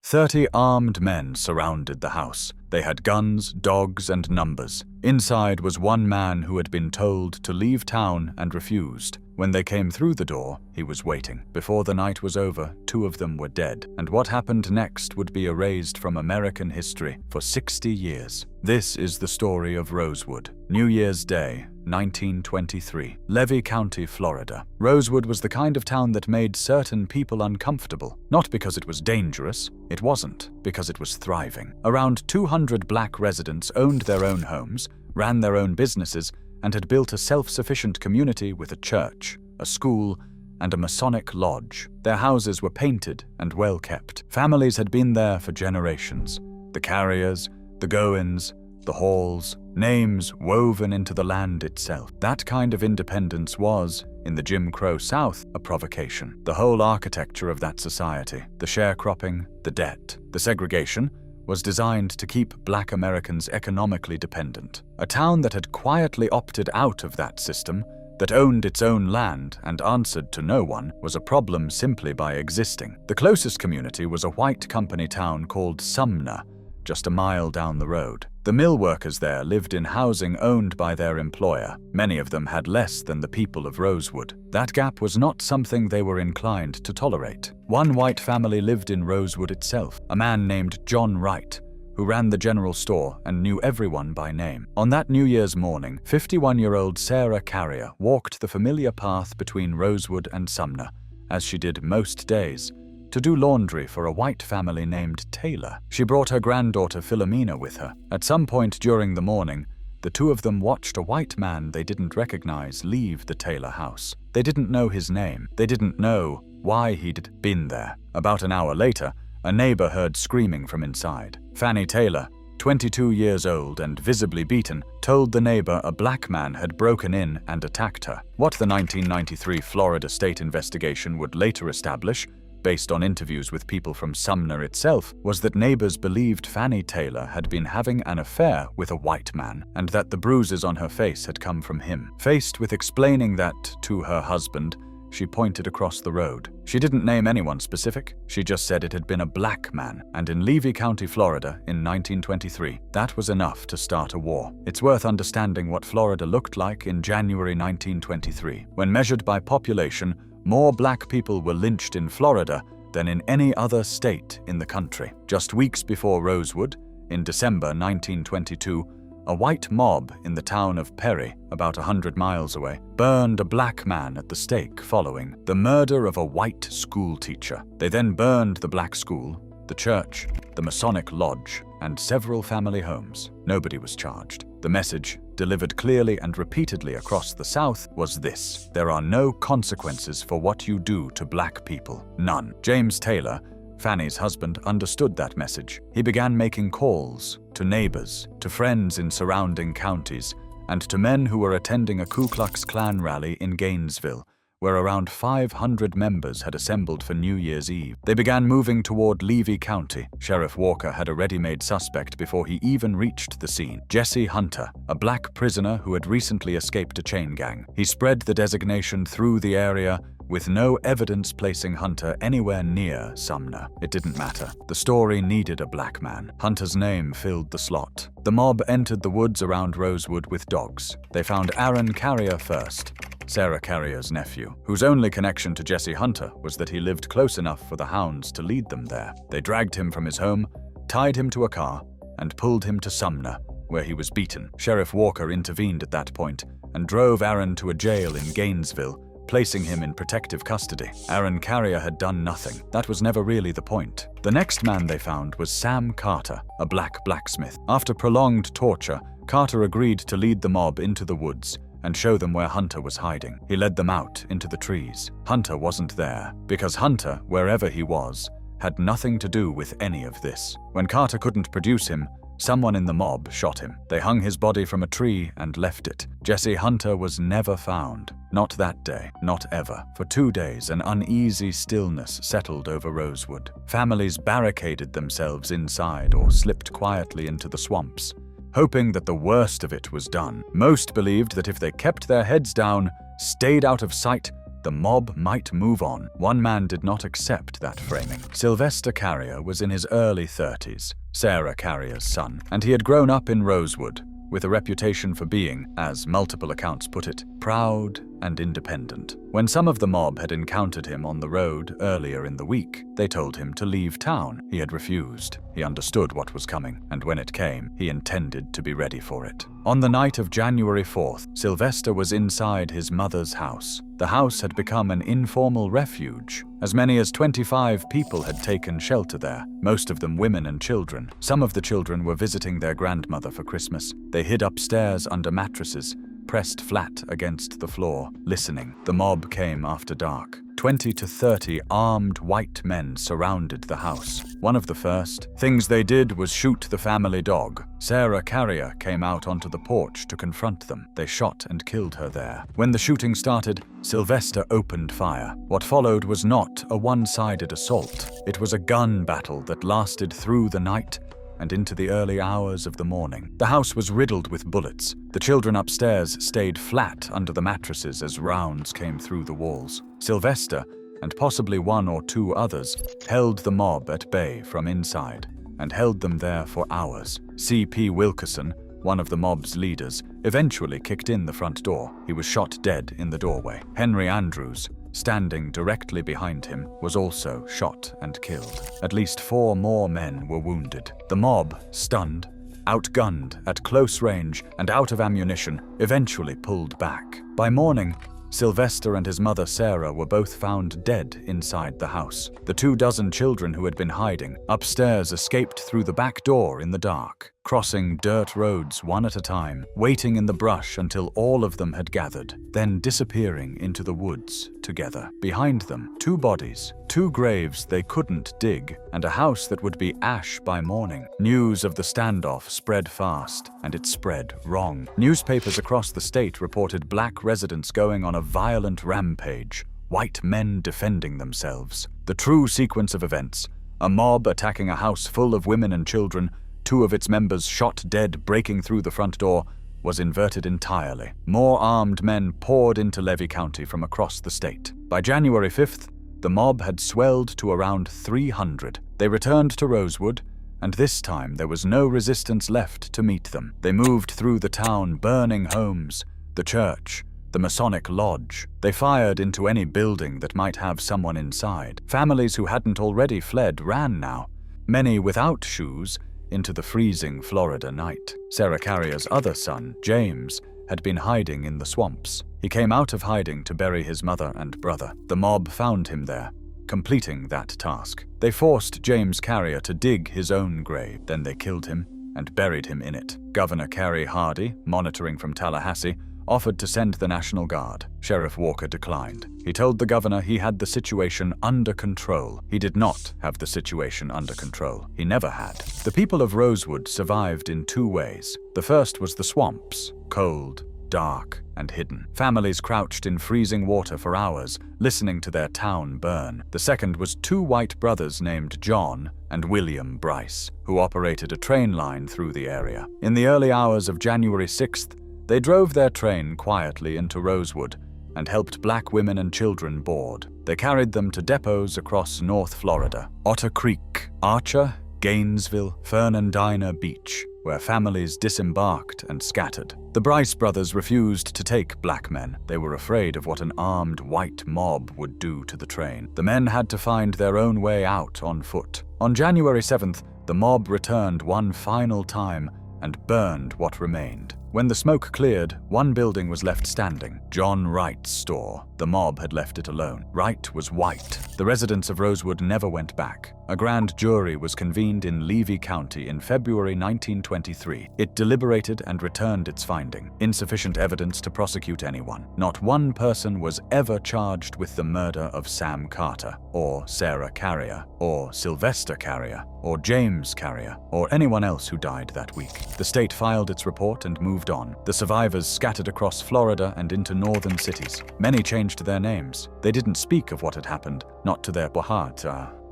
30 armed men surrounded the house. They had guns, dogs, and numbers. Inside was one man who had been told to leave town and refused. When they came through the door, he was waiting. Before the night was over, 2 of them were dead, and what happened next would be erased from American history for 60 years. This is the story of Rosewood. New Year's Day, 1923. Levy County, Florida. Rosewood was the kind of town that made certain people uncomfortable. Not because it was dangerous, it wasn't, because it was thriving. Around 200 black residents owned their own homes, ran their own businesses, and had built a self-sufficient community with a church, a school, and a Masonic lodge. Their houses were painted and well kept. Families had been there for generations. The Carriers, the Goins, the Halls, names woven into the land itself. That kind of independence was, in the Jim Crow South, a provocation. The whole architecture of that society, the sharecropping, the debt, the segregation, was designed to keep black Americans economically dependent. A town that had quietly opted out of that system, that owned its own land and answered to no one, was a problem simply by existing. The closest community was a white company town called Sumner, just a mile down the road. The mill workers there lived in housing owned by their employer. Many of them had less than the people of Rosewood. That gap was not something they were inclined to tolerate. One white family lived in Rosewood itself, a man named John Wright, who ran the general store and knew everyone by name. On that New Year's morning, 51-year-old Sarah Carrier walked the familiar path between Rosewood and Sumner, as she did most days, to do laundry for a white family named Taylor. She brought her granddaughter Philomena with her. At some point during the morning, the 2 of them watched a white man they didn't recognize leave the Taylor house. They didn't know his name. They didn't know why he'd been there. About an hour later, a neighbor heard screaming from inside. Fannie Taylor, 22 years old and visibly beaten, told the neighbor a black man had broken in and attacked her. What the 1993 Florida state investigation would later establish, based on interviews with people from Sumner itself, was that neighbors believed Fannie Taylor had been having an affair with a white man, and that the bruises on her face had come from him. Faced with explaining that to her husband, she pointed across the road. She didn't name anyone specific, she just said it had been a black man, and in Levy County, Florida, in 1923, that was enough to start a war. It's worth understanding what Florida looked like in January 1923. When measured by population, more black people were lynched in Florida than in any other state in the country. Just weeks before Rosewood, in December 1922, a white mob in the town of Perry, about 100 miles away, burned a black man at the stake following the murder of a white school teacher. They then burned the black school, the church, the Masonic lodge, and several family homes. Nobody was charged. The message, delivered clearly and repeatedly across the South, was this: there are no consequences for what you do to black people. None. James Taylor, Fannie's husband, understood that message. He began making calls to neighbors, to friends in surrounding counties, and to men who were attending a Ku Klux Klan rally in Gainesville, where around 500 members had assembled for New Year's Eve. They began moving toward Levy County. Sheriff Walker had a ready-made suspect before he even reached the scene: Jesse Hunter, a black prisoner who had recently escaped a chain gang. He spread the designation through the area, with no evidence placing Hunter anywhere near Sumner. It didn't matter. The story needed a black man. Hunter's name filled the slot. The mob entered the woods around Rosewood with dogs. They found Aaron Carrier first, Sarah Carrier's nephew, whose only connection to Jesse Hunter was that he lived close enough for the hounds to lead them there. They dragged him from his home, tied him to a car, and pulled him to Sumner, where he was beaten. Sheriff Walker intervened at that point and drove Aaron to a jail in Gainesville, placing him in protective custody. Aaron Carrier had done nothing. That was never really the point. The next man they found was Sam Carter, a black blacksmith. After prolonged torture, Carter agreed to lead the mob into the woods and show them where Hunter was hiding. He led them out into the trees. Hunter wasn't there, because Hunter, wherever he was, had nothing to do with any of this. When Carter couldn't produce him, someone in the mob shot him. They hung his body from a tree and left it. Jesse Hunter was never found. Not that day, not ever. For 2 days, an uneasy stillness settled over Rosewood. Families barricaded themselves inside or slipped quietly into the swamps, hoping that the worst of it was done. Most believed that if they kept their heads down, stayed out of sight, the mob might move on. One man did not accept that framing. Sylvester Carrier was in his early 30s, Sarah Carrier's son, and he had grown up in Rosewood, with a reputation for being, as multiple accounts put it, proud and independent. When some of the mob had encountered him on the road earlier in the week, they told him to leave town. He had refused. He understood what was coming, and when it came, he intended to be ready for it. On the night of January 4th, Sylvester was inside his mother's house. The house had become an informal refuge. As many as 25 people had taken shelter there, most of them women and children. Some of the children were visiting their grandmother for Christmas. They hid upstairs under mattresses, pressed flat against the floor, listening. The mob came after dark. 20 to 30 armed white men surrounded the house. One of the first things they did was shoot the family dog. Sarah Carrier came out onto the porch to confront them. They shot and killed her there. When the shooting started, Sylvester opened fire. What followed was not a one-sided assault. It was a gun battle that lasted through the night and into the early hours of the morning. The house was riddled with bullets. The children upstairs stayed flat under the mattresses as rounds came through the walls. Sylvester, and possibly one or two others, held the mob at bay from inside, and held them there for hours. C.P. Wilkerson, one of the mob's leaders, eventually kicked in the front door. He was shot dead in the doorway. Henry Andrews, standing directly behind him, was also shot and killed. At least 4 more men were wounded. The mob, stunned, outgunned at close range and out of ammunition, eventually pulled back. By morning, Sylvester and his mother Sarah were both found dead inside the house. The 24 children who had been hiding upstairs escaped through the back door in the dark, crossing dirt roads one at a time, waiting in the brush until all of them had gathered, then disappearing into the woods together. Behind them, 2 bodies, 2 graves they couldn't dig, and a house that would be ash by morning. News of the standoff spread fast, and it spread wrong. Newspapers across the state reported black residents going on a violent rampage, white men defending themselves. The true sequence of events: a mob attacking a house full of women and children, 2 of its members shot dead breaking through the front door, was inverted entirely. More armed men poured into Levy County from across the state. By January 5th, the mob had swelled to around 300. They returned to Rosewood, and this time there was no resistance left to meet them. They moved through the town, burning homes, the church, the Masonic Lodge. They fired into any building that might have someone inside. Families who hadn't already fled ran now, many without shoes, into the freezing Florida night. Sarah Carrier's other son, James, had been hiding in the swamps. He came out of hiding to bury his mother and brother. The mob found him there, completing that task. They forced James Carrier to dig his own grave. Then they killed him and buried him in it. Governor Kerry Hardy, monitoring from Tallahassee, offered to send the National Guard. Sheriff Walker declined. He told the governor he had the situation under control. He did not have the situation under control. He never had. The people of Rosewood survived in 2 ways. The first was the swamps, cold, dark, and hidden. Families crouched in freezing water for hours, listening to their town burn. The second was 2 white brothers named John and William Bryce, who operated a train line through the area. In the early hours of January 6th, they drove their train quietly into Rosewood and helped black women and children board. They carried them to depots across North Florida: Otter Creek, Archer, Gainesville, Fernandina Beach, where families disembarked and scattered. The Bryce brothers refused to take black men. They were afraid of what an armed white mob would do to the train. The men had to find their own way out on foot. On January 7th, the mob returned one final time and burned what remained. When the smoke cleared, one building was left standing: John Wright's store. The mob had left it alone. Wright was white. The residents of Rosewood never went back. A grand jury was convened in Levy County in February 1923. It deliberated and returned its finding: insufficient evidence to prosecute anyone. Not one person was ever charged with the murder of Sam Carter, or Sarah Carrier, or Sylvester Carrier, or James Carrier, or anyone else who died that week. The state filed its report and moved on. The survivors scattered across Florida and into northern cities. Many changed their names. They didn't speak of what had happened, not to their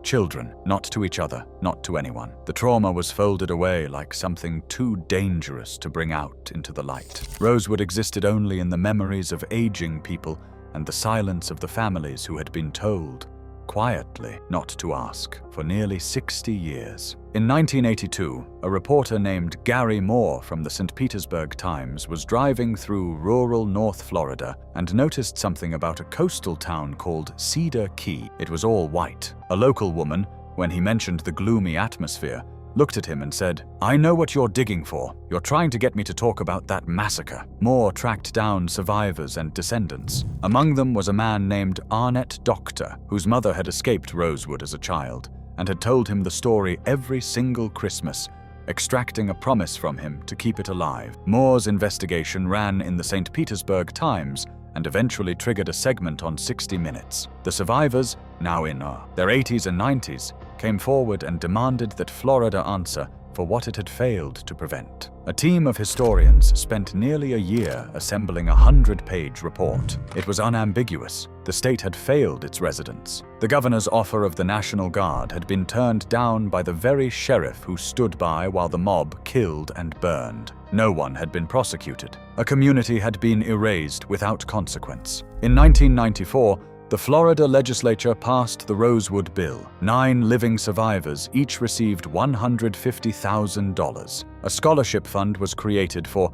children, not to each other, not to anyone. The trauma was folded away like something too dangerous to bring out into the light. Rosewood existed only in the memories of aging people and the silence of the families who had been told, quietly, not to ask, for nearly 60 years. In 1982, a reporter named Gary Moore from the St. Petersburg Times was driving through rural North Florida and noticed something about a coastal town called Cedar Key. It was all white. A local woman, when he mentioned the gloomy atmosphere, looked at him and said, "I know what you're digging for. You're trying to get me to talk about that massacre." Moore tracked down survivors and descendants. Among them was a man named Arnett Doctor, whose mother had escaped Rosewood as a child and had told him the story every single Christmas, extracting a promise from him to keep it alive. Moore's investigation ran in the St. Petersburg Times and eventually triggered a segment on 60 Minutes. The survivors, now in their 80s and 90s, came forward and demanded that Florida answer for what it had failed to prevent. A team of historians spent nearly a year assembling a 100-page report. It was unambiguous. The state had failed its residents. The governor's offer of the National Guard had been turned down by the very sheriff who stood by while the mob killed and burned. No one had been prosecuted. A community had been erased without consequence. In 1994, the Florida legislature passed the Rosewood Bill. 9 living survivors each received $150,000. A scholarship fund was created for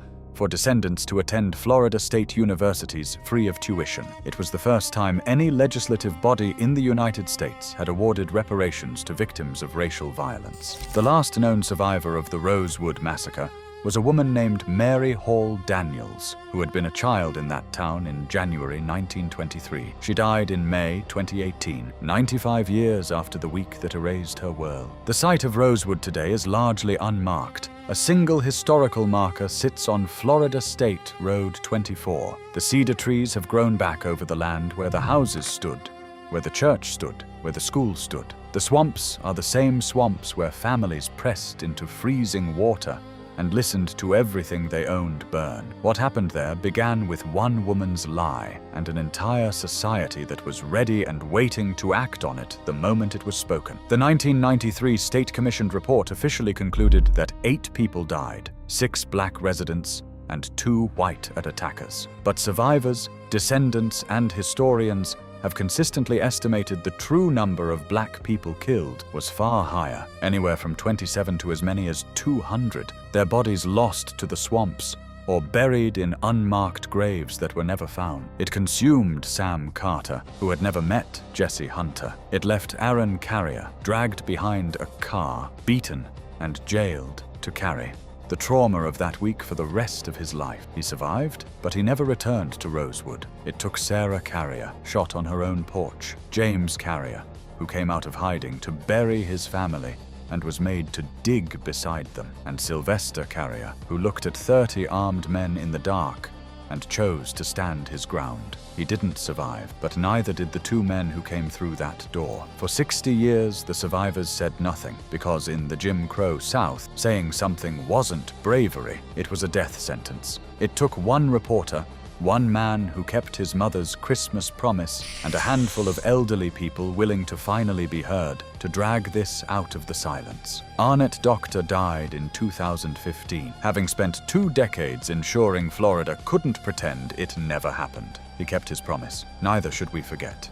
descendants to attend Florida State Universities free of tuition. It was the first time any legislative body in the United States had awarded reparations to victims of racial violence. The last known survivor of the Rosewood massacre was a woman named Mary Hall Daniels, who had been a child in that town in January 1923. She died in May 2018, 95 years after the week that erased her world. The site of Rosewood today is largely unmarked. A single historical marker sits on Florida State Road 24. The cedar trees have grown back over the land where the houses stood, where the church stood, where the school stood. The swamps are the same swamps where families pressed into freezing water and listened to everything they owned burn. What happened there began with one woman's lie and an entire society that was ready and waiting to act on it the moment it was spoken. The 1993 state-commissioned report officially concluded that 8 people died, 6 black residents and 2 white attackers. But survivors, descendants, and historians have consistently estimated the true number of black people killed was far higher, anywhere from 27 to as many as 200, their bodies lost to the swamps or buried in unmarked graves that were never found. It consumed Sam Carter, who had never met Jesse Hunter. It left Aaron Carrier dragged behind a car, beaten and jailed to carry the trauma of that week for the rest of his life. He survived, but he never returned to Rosewood. It took Sarah Carrier, shot on her own porch, James Carrier, who came out of hiding to bury his family and was made to dig beside them, and Sylvester Carrier, who looked at 30 armed men in the dark and chose to stand his ground. He didn't survive, but neither did the 2 men who came through that door. For 60 years, the survivors said nothing, because in the Jim Crow South, saying something wasn't bravery, it was a death sentence. It took one reporter, one man who kept his mother's Christmas promise, and a handful of elderly people willing to finally be heard to drag this out of the silence. Arnett Doctor died in 2015, having spent 2 decades ensuring Florida couldn't pretend it never happened. He kept his promise. Neither should we forget.